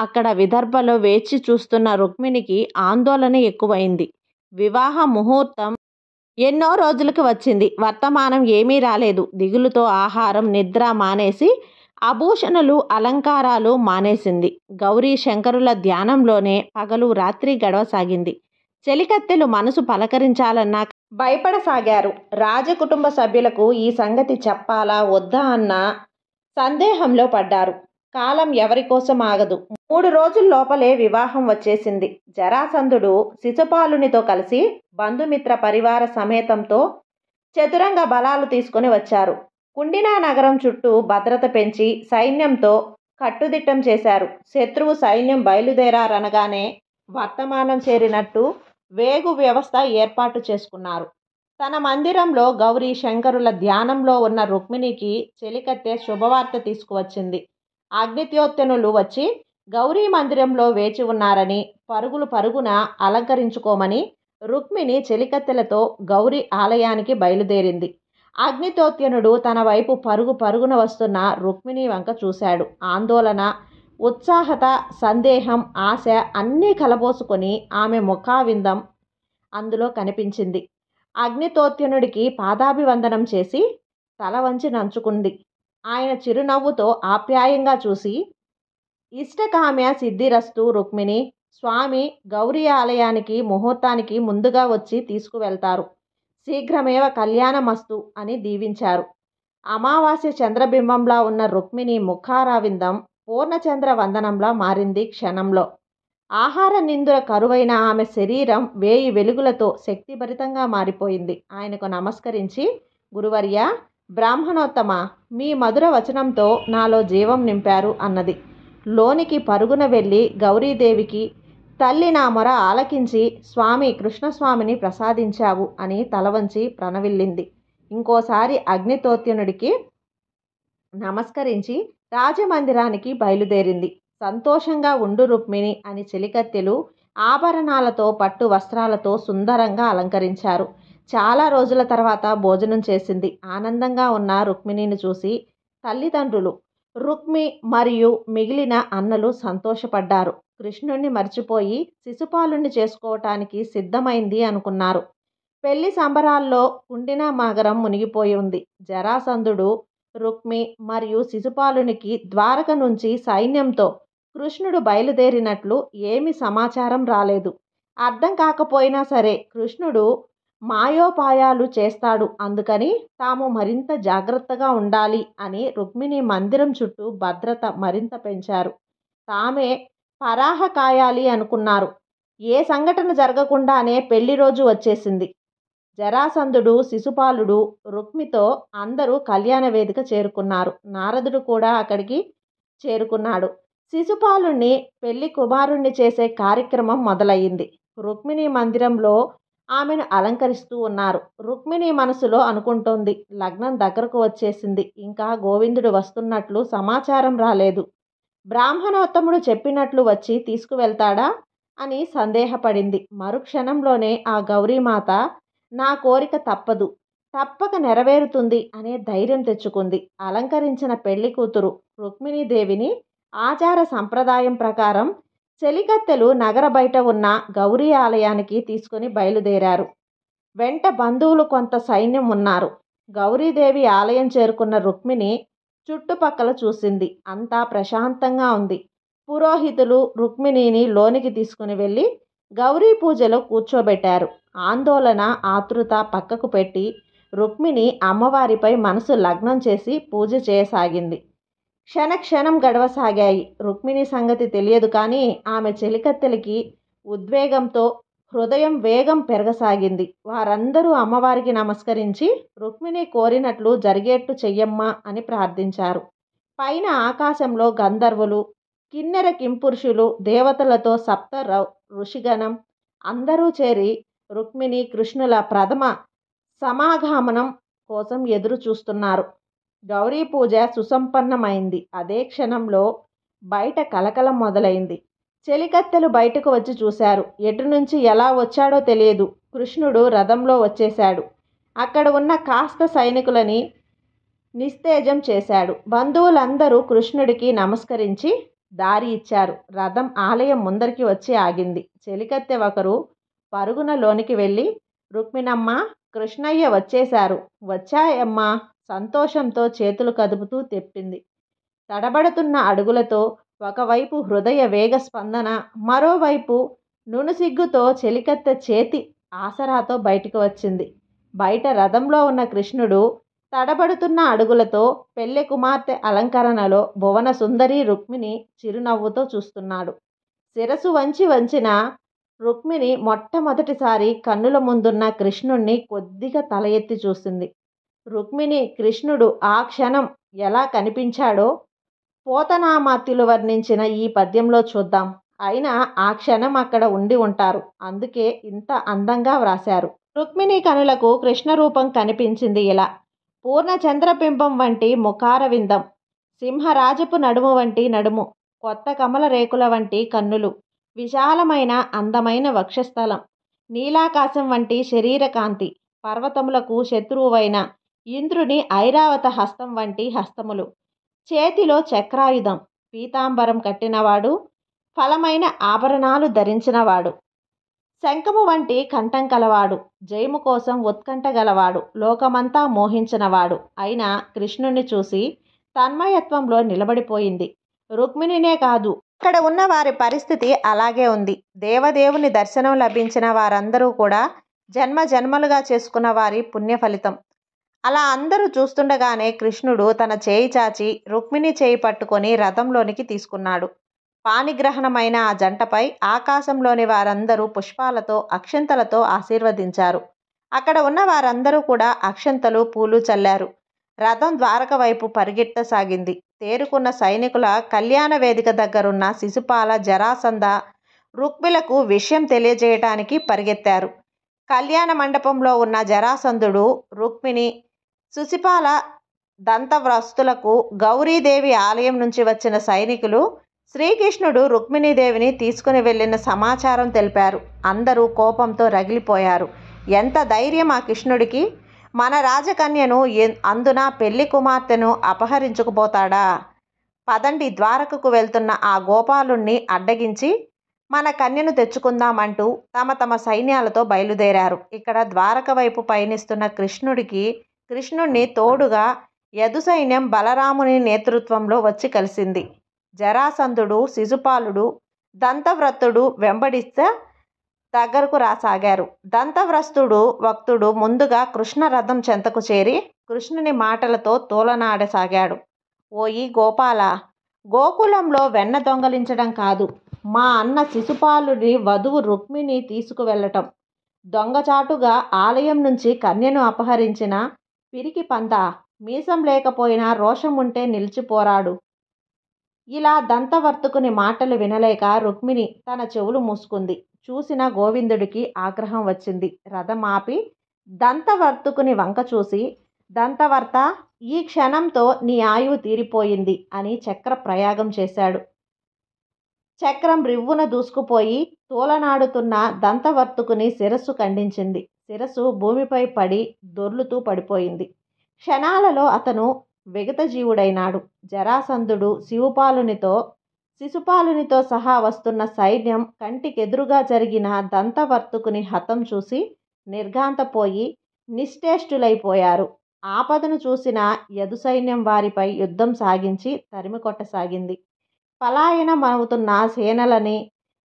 అక్కడ విదర్భలో వేచి చూస్తున్న రుక్మిణికి ఆందోళన ఎక్కువైంది. వివాహ ముహూర్తం ఎన్నో రోజులకు వచ్చింది. వర్తమానం ఏమీ రాలేదు. దిగులుతో ఆహారం నిద్ర మానేసి ఆభూషణలు అలంకారాలు మానేసింది. గౌరీ శంకరుల ధ్యానంలోనే పగలు రాత్రి గడవసాగింది. చెలికత్తెలు మనసు పలకరించాలన్నా భయపడసాగారు. రాజకుటుంబ సభ్యులకు ఈ సంగతి చెప్పాలా వద్దా అన్న సందేహంలో పడ్డారు. కాలం ఎవరి కోసం ఆగదు. 3 రోజుల లోపలే వివాహం వచ్చేసింది. జరాసంధుడు శిశుపాలునితో కలిసి బంధుమిత్ర పరివార సమేతంతో చతురంగ బలాలు తీసుకుని వచ్చారు. కుండినా నగరం చుట్టూ భద్రత పెంచి సైన్యంతో కట్టుదిట్టం చేశారు. శత్రువు సైన్యం బయలుదేరారనగానే వర్తమానం చేరినట్టు వేగు వ్యవస్థ ఏర్పాటు చేసుకున్నారు. తన మందిరంలో గౌరీ శంకరుల ధ్యానంలో ఉన్న రుక్మిణికి చెలికత్తె శుభవార్త తీసుకువచ్చింది. అగ్నిద్యోతనులు వచ్చి గౌరీ మందిరంలో వేచి ఉన్నారని, పరుగున అలంకరించుకోమని రుక్మిణి చెలికత్తెలతో గౌరీ ఆలయానికి బయలుదేరింది. అగ్నిదోత్యనుడు తన వైపు పరుగున వస్తున్న రుక్మిణి వంక చూశాడు. ఆందోళన, ఉత్సాహత, సందేహం, ఆశ అన్నీ కలబోసుకొని ఆమె ముఖావిందం అందులో కనిపించింది. అగ్నిదోత్యనుడికి పాదాభివందనం చేసి తల వంచి నంచుకుంది. ఆయన చిరునవ్వుతో ఆప్యాయంగా చూసి, ఇష్టకామ్య సిద్ధిరస్తు రుక్మిణి. స్వామి గౌరీ ఆలయానికి ముహూర్తానికి ముందుగా వచ్చి తీసుకువెళ్తారు. శీఘ్రమేవ కళ్యాణమస్తు అని దీవించారు. అమావాస్య చంద్రబింబంలా ఉన్న రుక్మిణి ముఖారవిందం పూర్ణచంద్ర వందనంలా మారింది క్షణంలో. ఆహార నిందుల కరువైన ఆమె శరీరం 1000 వెలుగులతో శక్తిభరితంగా మారిపోయింది. ఆయనకు నమస్కరించి, గురువర్య, బ్రాహ్మణోత్తమ, మీ మధుర వచనంతో నాలో జీవం నింపారు అన్నది. లోనికి పరుగున వెళ్ళి గౌరీదేవికి, తల్లి నా మొర ఆలకించి స్వామి కృష్ణస్వామిని ప్రసాదించావు అని తలవంచి ప్రణవిల్లింది. ఇంకోసారి అగ్నిదోత్యనుడికి నమస్కరించి రాజమందిరానికి బయలుదేరింది. సంతోషంగా ఉండు రుక్మిణి అని చెలికత్తెలు ఆభరణాలతో పట్టు వస్త్రాలతో సుందరంగా అలంకరించారు. చాలా రోజుల తర్వాత భోజనం చేసింది. ఆనందంగా ఉన్న రుక్మిణిని చూసి తల్లిదండ్రులు రుక్మి మరియు మిగిలిన అన్నలు సంతోషపడ్డారు. కృష్ణుణ్ణి మర్చిపోయి శిశుపాలుణ్ణి చేసుకోవటానికి సిద్ధమైంది అనుకున్నారు. పెళ్లి సంబరాల్లో కుండినా నగరం మునిగిపోయి ఉంది. జరాసంధుడు రుక్మి మరియు శిశుపాలునికి ద్వారక నుంచి సైన్యంతో కృష్ణుడు బయలుదేరినట్లు ఏమి సమాచారం రాలేదు. అర్థం కాకపోయినా సరే కృష్ణుడు మాయోపాయాలు చేస్తాడు, అందుకని తాము మరింత జాగ్రత్తగా ఉండాలి అని రుక్మిణి మందిరం చుట్టూ భద్రత మరింత పెంచారు. తామే పరాహ కాయాలి అనుకున్నారు. ఏ సంఘటన జరగకుండానే పెళ్లి రోజు వచ్చేసింది. జరాసంధుడు, శిశుపాలుడు, రుక్మితో అందరూ కళ్యాణ వేదిక చేరుకున్నారు. నారదుడు కూడా అక్కడికి చేరుకున్నాడు. శిశుపాలుణ్ణి పెళ్లి కుమారుణ్ణి చేసే కార్యక్రమం మొదలయ్యింది. రుక్మిణి మందిరంలో ఆమెను అలంకరిస్తూ ఉన్నారు. రుక్మిణి మనసులో అనుకుంటోంది, లగ్నం దగ్గరకు వచ్చేసింది, ఇంకా గోవిందుడు వస్తున్నట్లు సమాచారం రాలేదు. బ్రాహ్మణోత్తముడు చెప్పినట్లు వచ్చి తీసుకువెళ్తాడా అని సందేహపడింది. మరుక్షణంలోనే ఆ గౌరీమాత నా కోరిక తప్పక నెరవేరుతుంది అనే ధైర్యం తెచ్చుకుంది. అలంకరించిన పెళ్లి కూతురు రుక్మిణీదేవిని ఆచార సంప్రదాయం ప్రకారం చెలికత్తెలు నగర బయట ఉన్న గౌరీ ఆలయానికి తీసుకుని బయలుదేరారు. వెంట బంధువులు కొంత సైన్యం ఉన్నారు. గౌరీదేవి ఆలయం చేరుకున్న రుక్మిణి చుట్టుపక్కల చూసింది. అంతా ప్రశాంతంగా ఉంది. పురోహితులు రుక్మిణిని లోనికి తీసుకుని వెళ్ళి గౌరీ పూజలో కూర్చోబెట్టారు. ఆందోళన, ఆతృత పక్కకు పెట్టి రుక్మిణి అమ్మవారిపై మనసు లగ్నం చేసి పూజ చేయసాగింది. క్షణక్షణం గడవసాగాయి. రుక్మిణి సంగతి తెలియదు కానీ ఆమె చెలికత్తెలకి ఉద్వేగంతో హృదయం వేగం పెరగసాగింది. వారందరూ అమ్మవారికి నమస్కరించి రుక్మిణి కోరినట్లు జరిగేట్టు చెయ్యమ్మా అని ప్రార్థించారు. పైన ఆకాశంలో గంధర్వులు, కిన్నెర కింపురుషులు, దేవతలతో సప్త ఋషిగణం అందరూ చేరి రుక్మిణి కృష్ణుల ప్రథమ సమాగమనం కోసం ఎదురు చూస్తున్నారు. గౌరీ పూజ సుసంపన్నమైంది. అదే క్షణంలో బయట కలకలం మొదలైంది. చెలికత్తెలు బయటకు వచ్చి చూశారు. ఎటు నుంచి ఎలా వచ్చాడో తెలియదు. కృష్ణుడు రథంలో వచ్చేశాడు. అక్కడ ఉన్న కాస్త సైనికులని నిస్తేజం చేశాడు. బంధువులందరూ కృష్ణుడికి నమస్కరించి దారి ఇచ్చారు. రథం ఆలయం ముందరికి వచ్చి ఆగింది. చెలికత్తె ఒకరు పరుగున లోనికి వెళ్ళి, రుక్మిణమ్మ, కృష్ణయ్య వచ్చేశారు. వచ్చాయమ్మా సంతోషంతో చేతులు కదుపుతూ తెప్పింది. తడబడుతున్న అడుగులతో, ఒకవైపు హృదయ వేగ స్పందన, మరోవైపు నునుసిగ్గుతో చెలికత్తె చేతి ఆసరాతో బయటకు వచ్చింది. బయట రథంలో ఉన్న కృష్ణుడు తడబడుతున్న అడుగులతో పెళ్లి కుమార్తె అలంకరణలో భువన సుందరి రుక్మిణి చిరునవ్వుతో చూస్తున్నాడు. శిరసు వంచిన రుక్మిణి మొట్టమొదటిసారి కన్నుల ముందున్న కృష్ణుణ్ణి కొద్దిగా తల ఎత్తి చూసింది. రుక్మిణి కృష్ణుడు ఆ క్షణం ఎలా కనిపించాడో పోతనామాత్యులు వర్ణించిన ఈ పద్యంలో చూద్దాం. అయినా ఆ క్షణం అక్కడ ఉండి ఉంటారు. అందుకే ఇంత అందంగా వ్రాశారు. రుక్మిణి కనులకు కృష్ణ రూపం కనిపించింది ఇలా: పూర్ణ చంద్రబింబం వంటి ముఖారవిందం, సింహరాజపు నడుము వంటి నడుము, కొత్త కమల రేకుల వంటి కన్నులు, విశాలమైన అందమైన వక్షస్థలం, నీలాకాశం వంటి శరీర కాంతి, పర్వతములకు శత్రువువైన ఇంద్రుని ఐరావత హస్తం వంటి హస్తములు, చేతిలో చక్రాయుధం, పీతాంబరం కట్టినవాడు, ఫలమైన ఆభరణాలు ధరించినవాడు, శంఖము వంటి కంఠం కలవాడు, జయము కోసం ఉత్కంఠ గలవాడు, లోకమంతా మోహించినవాడు అయిన కృష్ణుణ్ణి చూసి తన్మయత్వంలో నిలబడిపోయింది. రుక్మిణినే కాదు, అక్కడ ఉన్న వారి పరిస్థితి అలాగే ఉంది. దేవదేవుని దర్శనం లభించిన వారందరూ కూడా జన్మ జన్మలుగా చేసుకున్న వారి పుణ్య ఫలితం. అలా అందరూ చూస్తుండగానే కృష్ణుడు తన చేయి చాచి రుక్మిణి చేయి పట్టుకొని రథంలోనికి తీసుకున్నాడు. పాణిగ్రహణమైన ఆ జంటపై ఆకాశంలోని వారందరూ పుష్పాలతో, అక్షంతలతో ఆశీర్వదించారు. అక్కడ ఉన్న వారందరూ కూడా అక్షంతలు, పూలు చల్లారు. రథం ద్వారక వైపు పరిగెత్తసాగింది. తేరుకున్న సైనికుల కళ్యాణ వేదిక దగ్గరున్న శిశుపాల, జరాసంధ, రుక్మిలకు విషయం తెలియజేయటానికి పరిగెత్తారు. కళ్యాణ మండపంలో ఉన్న జరాసంధుడు, రుక్మిణి, శిశుపాల దంతవ్రస్తులకు గౌరీదేవి ఆలయం నుంచి వచ్చిన సైనికులు శ్రీకృష్ణుడు రుక్మిణీదేవిని తీసుకుని వెళ్ళిన సమాచారం తెలిపారు. అందరూ కోపంతో రగిలిపోయారు. ఎంత ధైర్యం ఆ కృష్ణుడికి! మన రాజకన్యను, అందున పెళ్లి కుమార్తెను అపహరించుకుపోతాడా? పదండి, ద్వారకకు వెళ్తున్న ఆ గోపాలుణ్ణి అడ్డగించి మన కన్యను తెచ్చుకుందామంటూ తమ తమ సైన్యాలతో బయలుదేరారు. ఇక్కడ ద్వారక వైపు పయనిస్తున్న కృష్ణుణ్ణి తోడుగా యదు సైన్యం బలరాముని నేతృత్వంలో వచ్చి కలిసింది. జరాసంధుడు, శిశుపాలుడు, దంతవ్రతుడు వెంబడిస్తే దగ్గరకు రాసాగారు. వక్తుడు ముందుగా కృష్ణ రథం చెంతకు చేరి కృష్ణుని మాటలతో తోలనాడసాగాడు. ఓయి గోపాల, గోకులంలో వెన్న దొంగలించడం కాదు, మా అన్న శిశుపాలుడి వధువు రుక్మిణి తీసుకువెళ్ళటం. దొంగచాటుగా ఆలయం నుంచి కన్యను అపహరించిన పిరికి పంద, మీసం లేకపోయినా రోషం ఉంటే నిలిచిపోరాడు. ఇలా దంతవర్తకుని మాటలు వినలేక రుక్మిణి తన చెవులు మూసుకుంది. చూసిన గోవిందుడికి ఆగ్రహం వచ్చింది. రథం ఆపి దంతవర్తకుని వంక చూసి, దంతవర్త, ఈ క్షణంతో నీ ఆయువు తీరిపోయింది అని చక్ర ప్రయాగం చేశాడు. చక్రం రివ్వున దూసుకుపోయి తోలనాడుతున్న దంతవర్తకుని శిరస్సు ఖండించింది. శిరస్సు భూమిపై పడి దొర్లుతూ పడిపోయింది. క్షణాలలో అతను విగతజీవుడైనాడు. జరాసంధుడు శిశుపాలునితో సహా వస్తున్న సైన్యం కంటికెదురుగా జరిగిన దంతవర్తకుని హతం చూసి నిర్ఘాంతపోయి నిశ్చేష్టులైపోయారు. ఆపదను చూసిన యదు సైన్యం వారిపై యుద్ధం సాగించి తరిమికొట్టసాగింది. పలాయనమవుతున్న సేనలని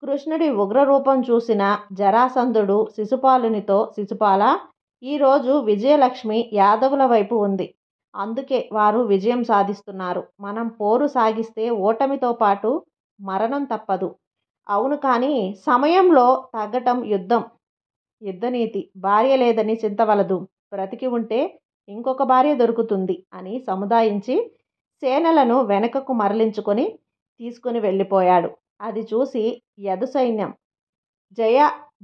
కృష్ణుడి ఉగ్రరూపం చూసిన జరాసంధుడు శిశుపాలునితో, శిశుపాల, ఈరోజు విజయలక్ష్మి యాదవుల వైపు ఉంది. అందుకే వారు విజయం సాధిస్తున్నారు. మనం పోరు సాగిస్తే ఓటమితో పాటు మరణం తప్పదు. అవును, కానీ సమయంలో తగ్గటం యుద్ధనీతి. భార్య లేదని చింతవలదు. బ్రతికి ఉంటే ఇంకొక భార్య దొరుకుతుంది అని సముదాయించి సేనలను వెనకకు మరలించుకొని తీసుకుని వెళ్ళిపోయాడు. అది చూసి యదు సైన్యం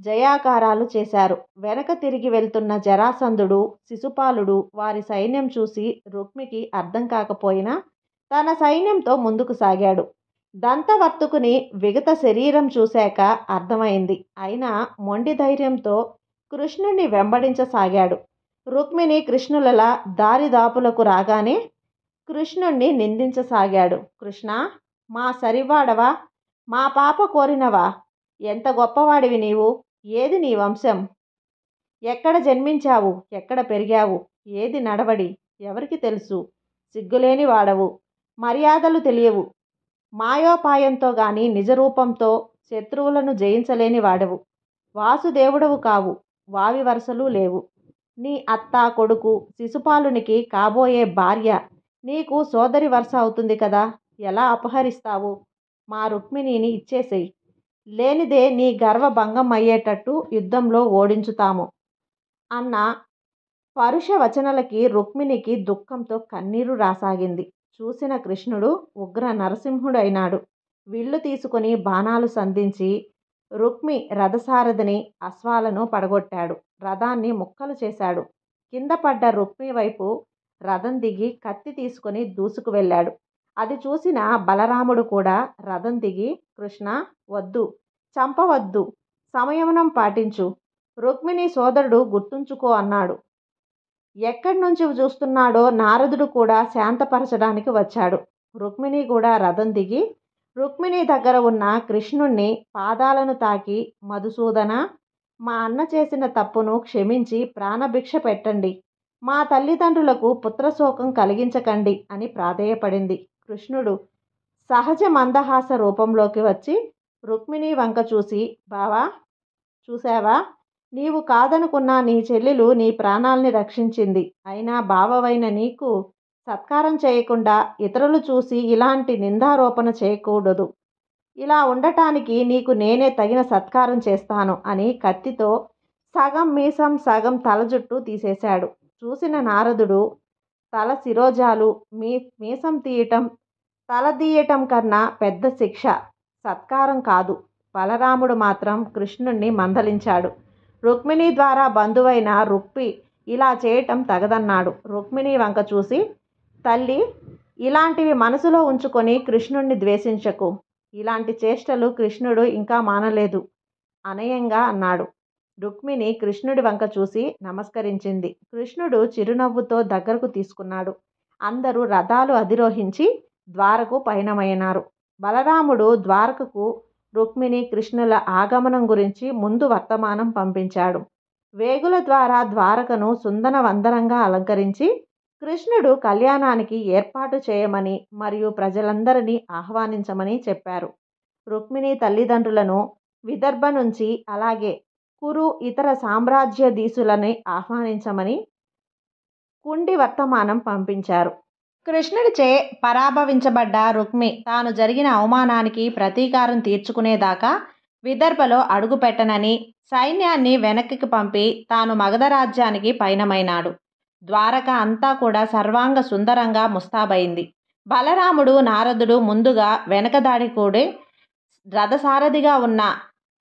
జయాకారాలు చేశారు. వెనక తిరిగి వెళ్తున్న జరాసంధుడు, శిశుపాలుడు వారి సైన్యం చూసి రుక్మికి అర్థం కాకపోయినా తన సైన్యంతో ముందుకు సాగాడు. దంతవర్తుకుని విగత శరీరం చూశాక అర్థమైంది. అయినా మొండి ధైర్యంతో కృష్ణుణ్ణి వెంబడించసాగాడు. రుక్మిణి కృష్ణులలా దారిదాపులకు రాగానే కృష్ణుణ్ణి నిందించసాగాడు. కృష్ణ, మా సరివాడవా? మా పాప కోరినవా? ఎంత గొప్పవాడివి నీవు? ఏది నీ వంశం? ఎక్కడ జన్మించావు? ఎక్కడ పెరిగావు? ఏది నడవడి? ఎవరికి తెలుసు? సిగ్గులేని వాడవు. మర్యాదలు తెలియవు. మాయోపాయంతో గాని నిజరూపంతో శత్రువులను జయించలేని వాడవు. వాసుదేవుడవు కావు. వావి వరసలు లేవు. నీ అత్త, కొడుకు శిశుపాలునికి కాబోయే భార్య నీకు సోదరి వరుస అవుతుంది కదా. ఎలా అపహరిస్తావు? మా రుక్మిణిని ఇచ్చేసేయి. లేనిదే నీ గర్వభంగం అయ్యేటట్టు యుద్ధంలో ఓడించుతాము అన్న పరుష వచనలకి రుక్మిణికి దుఃఖంతో కన్నీరు రాసాగింది. చూసిన కృష్ణుడు ఉగ్ర నరసింహుడైనాడు. విల్లు తీసుకుని బాణాలు సంధించి రుక్మి రథసారథిని, అశ్వాలను పడగొట్టాడు. రథాన్ని ముక్కలు చేశాడు. కింద పడ్డ రుక్మి వైపు రథం దిగి కత్తి తీసుకుని దూసుకు వెళ్ళాడు. అది చూసిన బలరాముడు కూడా రథం దిగి, కృష్ణ, వద్దు, చంపవద్దు, సంయమనం పాటించు, రుక్మిణి సోదరుడు గుర్తుంచుకో అన్నాడు. ఎక్కడి నుంచి చూస్తున్నాడో నారదుడు కూడా శాంతపరచడానికి వచ్చాడు. రుక్మిణి కూడా రథం దిగి రుక్మిణి దగ్గర ఉన్న కృష్ణుణ్ణి పాదాలను తాకి, మధుసూదన, మా అన్న చేసిన తప్పును క్షమించి ప్రాణభిక్ష పెట్టండి. మా తల్లిదండ్రులకు పుత్రశోకం కలిగించకండి అని ప్రాధేయపడింది. కృష్ణుడు సహజ మందహాస రూపంలోకి వచ్చి రుక్మిణి వంక చూసి, బావా, చూసావా, నీవు కాదనుకున్న నీ చెల్లెలు నీ ప్రాణాల్ని రక్షించింది. అయినా బావవైన నీకు సత్కారం చేయకుండా ఇతరులు చూసి ఇలాంటి నిందారోపణ చేయకూడదు. ఇలా ఉండటానికి నీకు నేనే తగిన సత్కారం చేస్తాను అని కత్తితో సగం మీసం సగం తల జుట్టు తీసేశాడు. చూసిన నారదుడు తల శిరోజాలు, మీసం తీయటం, తల తీయటం కన్నా పెద్ద శిక్ష, సత్కారం కాదు. బలరాముడు మాత్రం కృష్ణుణ్ణి మందలించాడు. రుక్మిణి ద్వారా బంధువైన రుక్మి ఇలా చేయటం తగదన్నాడు. రుక్మిణి వంక చూసి, తల్లి, ఇలాంటివి మనసులో ఉంచుకొని కృష్ణుణ్ణి ద్వేషించకు. ఇలాంటి చేష్టలు కృష్ణుడు ఇంకా మానలేదు అనయంగా అన్నాడు. రుక్మిణి కృష్ణుడి వంక చూసి నమస్కరించింది. కృష్ణుడు చిరునవ్వుతో దగ్గరకు తీసుకున్నాడు. అందరూ రథాలు అధిరోహించి ద్వారకు పయనమైనారు. బలరాముడు ద్వారకకు రుక్మిణి కృష్ణుల ఆగమనం గురించి ముందు వర్తమానం పంపించాడు. వేగుల ద్వారా ద్వారకను సుందన వందనంగా అలంకరించి కృష్ణుడు కళ్యాణానికి ఏర్పాటు చేయమని మరియు ప్రజలందరినీ ఆహ్వానించమని చెప్పారు. రుక్మిణి తల్లిదండ్రులను విదర్భ నుంచి, అలాగే కురు ఇతర సామ్రాజ్యాధీశులని ఆహ్వానించమని కుండి వర్తమానం పంపించారు. కృష్ణుడిచే పరాభవించబడ్డ రుక్మి తాను జరిగిన అవమానానికి ప్రతీకారం తీర్చుకునేదాకా విదర్భలో అడుగుపెట్టనని సైన్యాన్ని వెనక్కి పంపి తాను మగధ రాజ్యానికి పయనమైనాడు. ద్వారక అంతా కూడా సర్వాంగ సుందరంగా ముస్తాబైంది. బలరాముడు, నారదుడు ముందుగా వెనకదాడి కూడి రథసారథిగా ఉన్న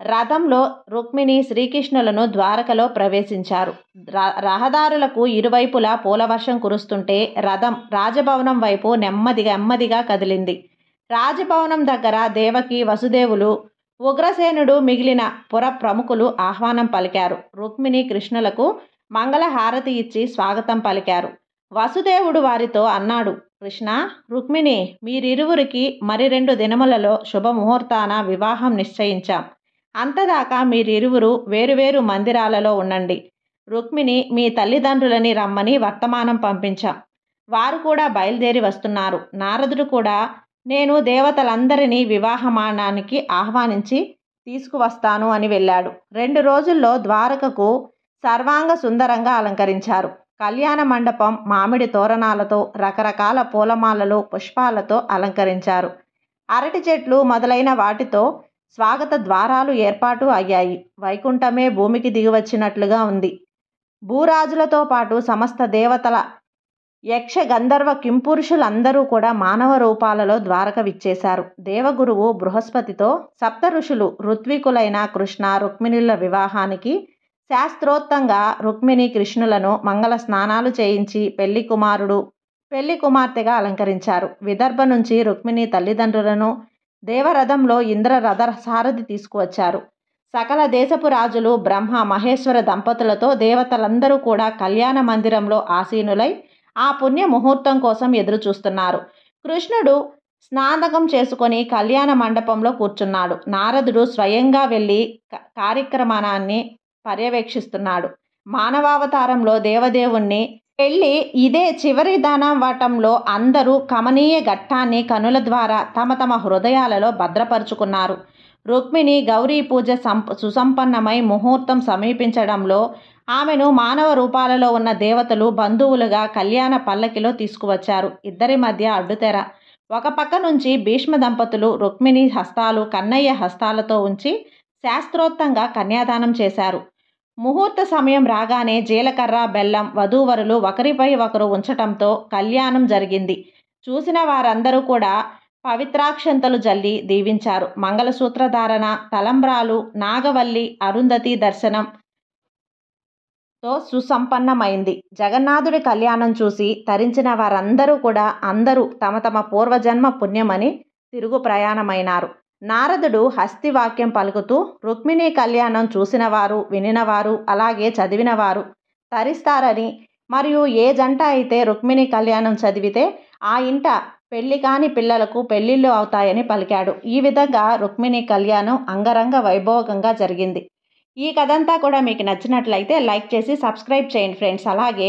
రథంలో రుక్మిణి, శ్రీకృష్ణులను ద్వారకలో ప్రవేశించారు. రహదారులకు ఇరువైపులా పూలవర్షం కురుస్తుంటే రథం రాజభవనం వైపు నెమ్మదిగా కదిలింది. రాజభవనం దగ్గర దేవకి, వసుదేవులు, ఉగ్రసేనుడు, మిగిలిన పుర ప్రముఖులు ఆహ్వానం పలికారు. రుక్మిణి కృష్ణులకు మంగళహారతి ఇచ్చి స్వాగతం పలికారు. వసుదేవుడు వారితో అన్నాడు, కృష్ణ, రుక్మిణి, మీరిరువురికి మరి 2 దినములలో శుభముహూర్తాన వివాహం నిశ్చయించాం. అంతదాకా మీరిరువురు వేరువేరు మందిరాలలో ఉండండి. రుక్మిణి మీ తల్లిదండ్రులని రమ్మని వర్తమానం పంపించాం. వారు కూడా బయలుదేరి వస్తున్నారు. నారదుడు కూడా నేను దేవతలందరినీ వివాహమానానికి ఆహ్వానించి తీసుకువస్తాను అని వెళ్ళాడు. 2 రోజుల్లో ద్వారకకు సర్వాంగ సుందరంగా అలంకరించారు. కళ్యాణ మండపం మామిడి తోరణాలతో, రకరకాల పూలమాలలు, పుష్పాలతో అలంకరించారు. అరటి చెట్లు మొదలైన వాటితో స్వాగత ద్వారాలు ఏర్పాటు అయ్యాయి. వైకుంఠమే భూమికి దిగివచ్చినట్లుగా ఉంది. భూరాజులతో పాటు సమస్త దేవతల, యక్ష గంధర్వ కింపురుషులందరూ కూడా మానవ రూపాలలో ద్వారక విచ్చేశారు. దేవగురువు బృహస్పతితో సప్త ఋషులు ఋత్వికులైన కృష్ణ రుక్మిణుల వివాహానికి శాస్త్రోక్తంగా రుక్మిణి కృష్ణులను మంగళ స్నానాలు చేయించి పెళ్లి కుమార్తెగా అలంకరించారు. విదర్భ నుంచి రుక్మిణి తల్లిదండ్రులను దేవరథంలో ఇంద్రరథ సారథి తీసుకువచ్చారు. సకల దేశపు రాజులు బ్రహ్మ మహేశ్వర దంపతులతో దేవతలందరూ కూడా కళ్యాణ మందిరంలో ఆసీనులై ఆ పుణ్య ముహూర్తం కోసం ఎదురు చూస్తున్నారు. కృష్ణుడు స్నాతకం చేసుకొని కళ్యాణ మండపంలో కూర్చున్నాడు. నారదుడు స్వయంగా వెళ్ళి కార్యక్రమాన్ని పర్యవేక్షిస్తున్నాడు. మానవావతారంలో దేవదేవుణ్ణి పెళ్ళి ఇదే చివరి దానవటంలో అందరూ కమనీయ ఘట్టాన్ని కనుల ద్వారా తమ తమ హృదయాలలో భద్రపరుచుకున్నారు. రుక్మిణి గౌరీ పూజ సుసంపన్నమై ముహూర్తం సమీపించడంలో ఆమెను మానవ రూపాలలో ఉన్న దేవతలు బంధువులుగా కళ్యాణ పల్లకిలో తీసుకువచ్చారు. ఇద్దరి మధ్య అడ్డుతెర. ఒక పక్క నుంచి భీష్మ దంపతులు రుక్మిణి హస్తాలు కన్నయ్య హస్తాలతో ఉంచి శాస్త్రోక్తంగా కన్యాదానం చేశారు. ముహూర్త సమయం రాగానే జీలకర్ర బెల్లం వధూవరులు ఒకరిపై ఒకరు ఉంచటంతో కళ్యాణం జరిగింది. చూసిన వారందరూ కూడా పవిత్రాక్షంతలు జల్లి దీవించారు. మంగళసూత్ర ధారణ, తలంబ్రాలు, నాగవల్లి, అరుంధతి దర్శనంతో సుసంపన్నమైంది. జగన్నాథుడి కళ్యాణం చూసి తరించిన వారందరూ కూడా అందరూ తమ తమ పూర్వజన్మ పుణ్యమని తిరుగు ప్రయాణమైనారు. నారదుడు హస్తివాక్యం పలుకుతూ రుక్మిణి కళ్యాణం చూసినవారు, వినినవారు, అలాగే చదివినవారు తరిస్తారని, మరియు ఏ జంట అయితే రుక్మిణి కళ్యాణం చదివితే ఆ ఇంట పెళ్లి కాని పిల్లలకు పెళ్లిళ్ళు అవుతాయని పలికాడు. ఈ విధంగా రుక్మిణి కళ్యాణం అంగరంగ వైభోగంగా జరిగింది. ఈ కథంతా కూడా మీకు నచ్చినట్లయితే లైక్ చేసి సబ్స్క్రైబ్ చేయండి ఫ్రెండ్స్. అలాగే